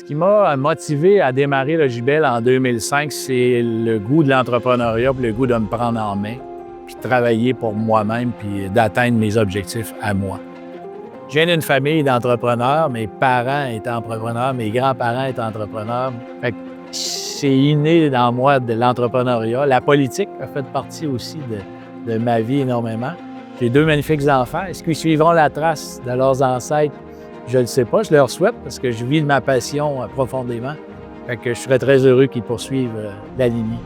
Ce qui m'a motivé à démarrer Logibel en 2005, c'est le goût de l'entrepreneuriat, puis le goût de me prendre en main, puis de travailler pour moi-même, puis d'atteindre mes objectifs à moi. Je viens d'une famille d'entrepreneurs. Mes parents étaient entrepreneurs, mes grands-parents étaient entrepreneurs. Fait que c'est inné dans moi de l'entrepreneuriat. La politique a fait partie aussi de ma vie énormément. J'ai 2 magnifiques enfants. Est-ce qu'ils suivront la trace de leurs ancêtres? Je ne le sais pas. Je leur souhaite parce que je vis de ma passion profondément. Fait que je serais très heureux qu'ils poursuivent la lignée.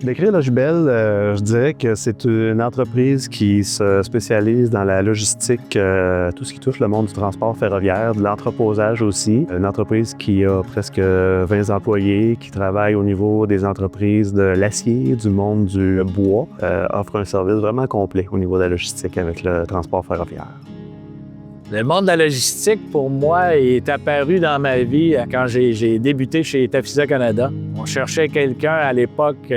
Décrire Logibel, je dirais que c'est une entreprise qui se spécialise dans la logistique, tout ce qui touche le monde du transport ferroviaire, de l'entreposage aussi. Une entreprise qui a presque 20 employés, qui travaille au niveau des entreprises de l'acier, du monde du bois, offre un service vraiment complet au niveau de la logistique avec le transport ferroviaire. Le monde de la logistique, pour moi, est apparu dans ma vie quand j'ai débuté chez Tafisa Canada. On cherchait quelqu'un à l'époque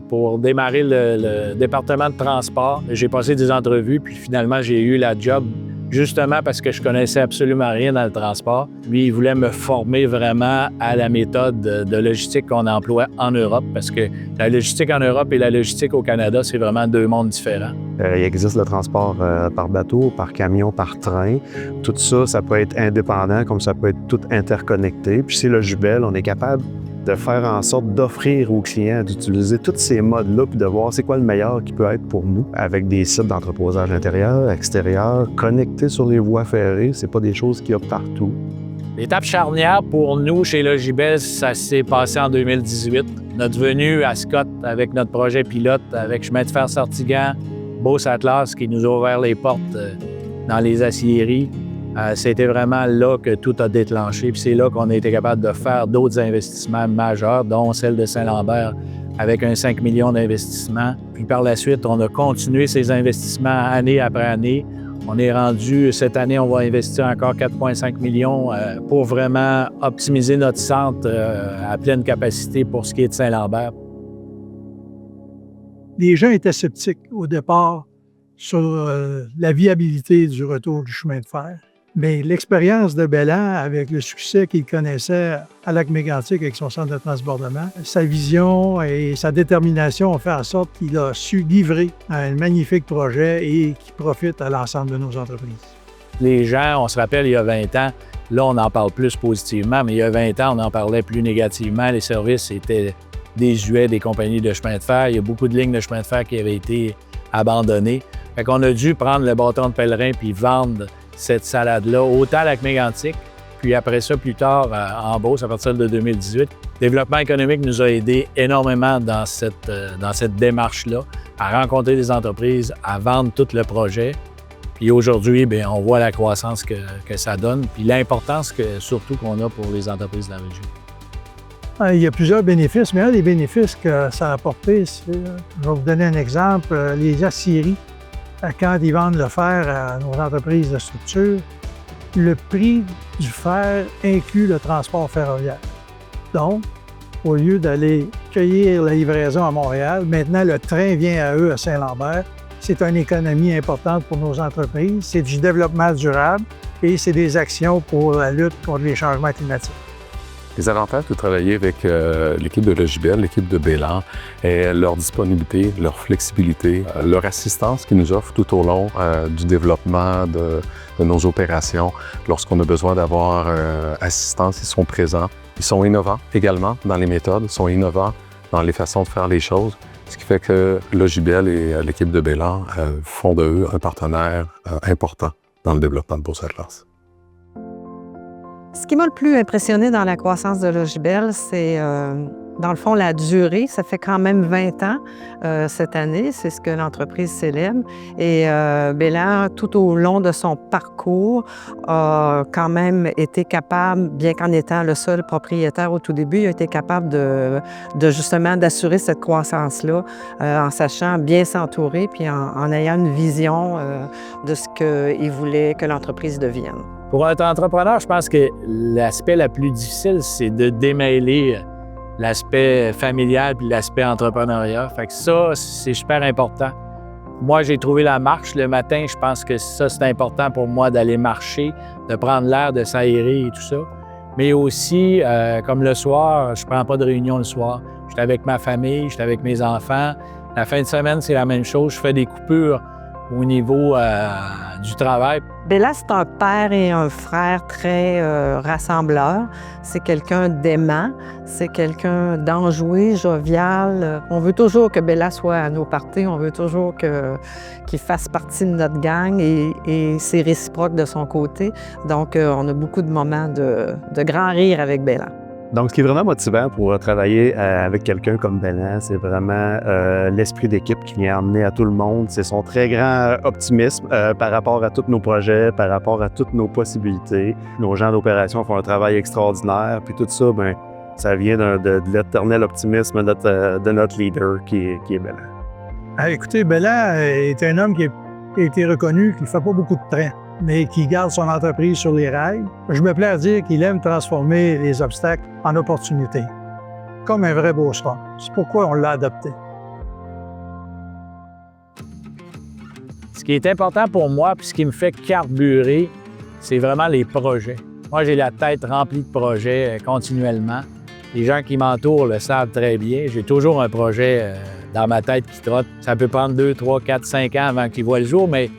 pour démarrer le département de transport. J'ai passé des entrevues, puis finalement, j'ai eu la job justement parce que je connaissais absolument rien dans le transport. Lui, il voulait me former vraiment à la méthode de logistique qu'on emploie en Europe, parce que la logistique en Europe et la logistique au Canada, c'est vraiment 2 mondes différents. Il existe le transport par bateau, par camion, par train. Tout ça, ça peut être indépendant, comme ça peut être tout interconnecté. Puis chez Logibel, on est capable de faire en sorte d'offrir aux clients, d'utiliser tous ces modes-là, puis de voir c'est quoi le meilleur qui peut être pour nous, avec des sites d'entreposage intérieur, extérieur, connectés sur les voies ferrées. C'est pas des choses qu'il y a partout. L'étape charnière pour nous chez Logibel, ça s'est passé en 2018. Notre venue à Scott avec notre projet pilote, avec Chemin de fer Sartigan, Beauce-Atlas qui nous a ouvert les portes dans les aciéries. C'était vraiment là que tout a déclenché. Puis c'est là qu'on a été capable de faire d'autres investissements majeurs, dont celle de Saint-Lambert avec un 5 millions d'investissements. Puis par la suite, on a continué ces investissements année après année. On est rendu, cette année, on va investir encore 4,5 millions pour vraiment optimiser notre centre à pleine capacité pour ce qui est de Saint-Lambert. Les gens étaient sceptiques au départ sur la viabilité du retour du chemin de fer. Mais l'expérience de Belland, avec le succès qu'il connaissait à Lac-Mégantic avec son centre de transbordement, sa vision et sa détermination ont fait en sorte qu'il a su livrer un magnifique projet et qui profite à l'ensemble de nos entreprises. Les gens, on se rappelle, il y a 20 ans, là, on en parle plus positivement, mais il y a 20 ans, on en parlait plus négativement. Les services étaient désuets des compagnies de chemin de fer. Il y a beaucoup de lignes de chemin de fer qui avaient été abandonnées. Fait qu'on a dû prendre le bâton de pèlerin puis vendre cette salade-là, autant à Lac-Mégantic, puis après ça, plus tard, en Beauce, à partir de 2018. Le développement économique nous a aidés énormément dans cette démarche-là, à rencontrer des entreprises, à vendre tout le projet. Puis aujourd'hui, bien, on voit la croissance que ça donne, puis l'importance surtout qu'on a pour les entreprises de la région. Il y a plusieurs bénéfices, mais un des bénéfices que ça a apporté, c'est, je vais vous donner un exemple, les aciéries. Quand ils vendent le fer à nos entreprises de structure, le prix du fer inclut le transport ferroviaire. Donc, au lieu d'aller cueillir la livraison à Montréal, maintenant le train vient à eux à Saint-Lambert. C'est une économie importante pour nos entreprises, c'est du développement durable et c'est des actions pour la lutte contre les changements climatiques. Les avantages de travailler avec l'équipe de Logibel, l'équipe de Belland, est leur disponibilité, leur flexibilité, leur assistance qu'ils nous offrent tout au long du développement de nos opérations. Lorsqu'on a besoin d'avoir assistance, ils sont présents. Ils sont innovants également dans les méthodes, ils sont innovants dans les façons de faire les choses, ce qui fait que Logibel et l'équipe de Belland font de eux un partenaire important dans le développement de Beauce-Atlas. Ce qui m'a le plus impressionné dans la croissance de Logibel, c'est dans le fond la durée. Ça fait quand même 20 ans cette année, c'est ce que l'entreprise célèbre. Et Belland, tout au long de son parcours, a quand même été capable, bien qu'en étant le seul propriétaire au tout début, il a été capable de justement d'assurer cette croissance-là en sachant bien s'entourer puis en ayant une vision de ce qu'il voulait que l'entreprise devienne. Pour être entrepreneur, je pense que l'aspect le plus difficile, c'est de démêler l'aspect familial puis l'aspect entrepreneurial. Fait que ça, c'est super important. Moi, j'ai trouvé la marche le matin. Je pense que ça, c'est important pour moi d'aller marcher, de prendre l'air, de s'aérer et tout ça. Mais aussi, comme le soir, je ne prends pas de réunion le soir. Je suis avec ma famille, je suis avec mes enfants. La fin de semaine, c'est la même chose. Je fais des coupures au niveau du travail. Bella, c'est un père et un frère très rassembleur. C'est quelqu'un d'aimant, c'est quelqu'un d'enjoué, jovial. On veut toujours que Bella soit à nos parties, on veut toujours qu'il fasse partie de notre gang et c'est réciproque de son côté. Donc, on a beaucoup de moments de grand rire avec Bella. Donc, ce qui est vraiment motivant pour travailler avec quelqu'un comme Bella, c'est vraiment l'esprit d'équipe qui vient emmener à tout le monde. C'est son très grand optimisme par rapport à tous nos projets, par rapport à toutes nos possibilités. Nos gens d'opération font un travail extraordinaire, puis tout ça, bien, ça vient de l'éternel optimisme de notre leader qui est Bella. Écoutez, Bella est un homme qui a été reconnu, qui ne fait pas beaucoup de trains, mais qui garde son entreprise sur les rails. Je me plais à dire qu'il aime transformer les obstacles en opportunités, comme un vrai Beauceron. C'est pourquoi on l'a adopté. Ce qui est important pour moi, puis ce qui me fait carburer, c'est vraiment les projets. Moi, j'ai la tête remplie de projets continuellement. Les gens qui m'entourent le savent très bien. J'ai toujours un projet dans ma tête qui trotte. Ça peut prendre 2, 3, 4, 5 ans avant qu'il voit le jour, mais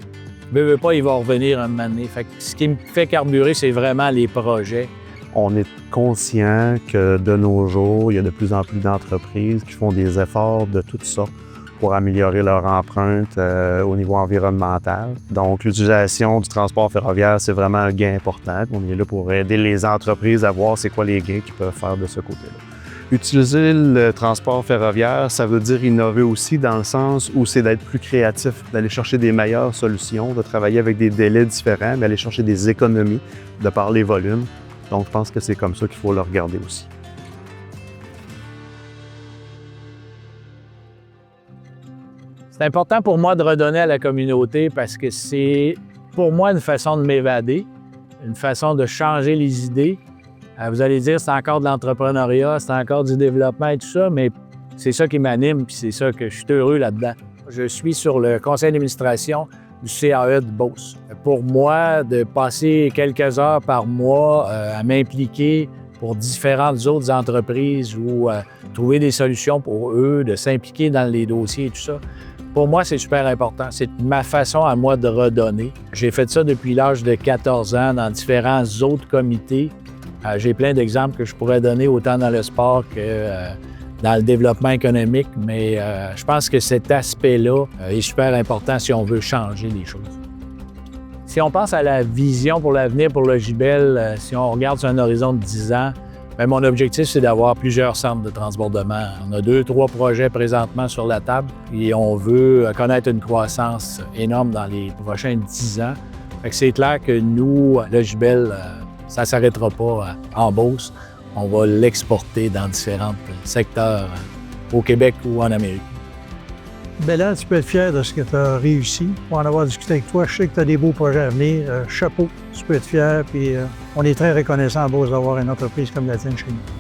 veut pas, il va revenir un moment donné. Fait que ce qui me fait carburer, c'est vraiment les projets. On est conscient que de nos jours, il y a de plus en plus d'entreprises qui font des efforts de toutes sortes pour améliorer leur empreinte au niveau environnemental. Donc, l'utilisation du transport ferroviaire, c'est vraiment un gain important. On est là pour aider les entreprises à voir c'est quoi les gains qu'ils peuvent faire de ce côté-là. Utiliser le transport ferroviaire, ça veut dire innover aussi dans le sens où c'est d'être plus créatif, d'aller chercher des meilleures solutions, de travailler avec des délais différents, d'aller chercher des économies de par les volumes. Donc, je pense que c'est comme ça qu'il faut le regarder aussi. C'est important pour moi de redonner à la communauté parce que c'est pour moi une façon de m'évader, une façon de changer les idées. Vous allez dire, c'est encore de l'entrepreneuriat, c'est encore du développement et tout ça, mais c'est ça qui m'anime, puis c'est ça que je suis heureux là-dedans. Je suis sur le conseil d'administration du CAE de Beauce. Pour moi, de passer quelques heures par mois à m'impliquer pour différentes autres entreprises ou trouver des solutions pour eux, de s'impliquer dans les dossiers et tout ça, pour moi, c'est super important. C'est ma façon à moi de redonner. J'ai fait ça depuis l'âge de 14 ans dans différents autres comités. J'ai plein d'exemples que je pourrais donner autant dans le sport que dans le développement économique, mais je pense que cet aspect-là est super important si on veut changer les choses. Si on pense à la vision pour l'avenir pour Logibel, si on regarde sur un horizon de 10 ans, bien, mon objectif, c'est d'avoir plusieurs centres de transbordement. On a 2, 3 projets présentement sur la table et on veut connaître une croissance énorme dans les prochains 10 ans. Fait que c'est clair que nous, Logibel, ça ne s'arrêtera pas en Beauce. On va l'exporter dans différents secteurs au Québec ou en Amérique. Bella, tu peux être fier de ce que tu as réussi. Pour en avoir discuté avec toi, je sais que tu as des beaux projets à venir. Chapeau, tu peux être fier. Puis on est très reconnaissant à Beauce d'avoir une entreprise comme la tienne chez nous.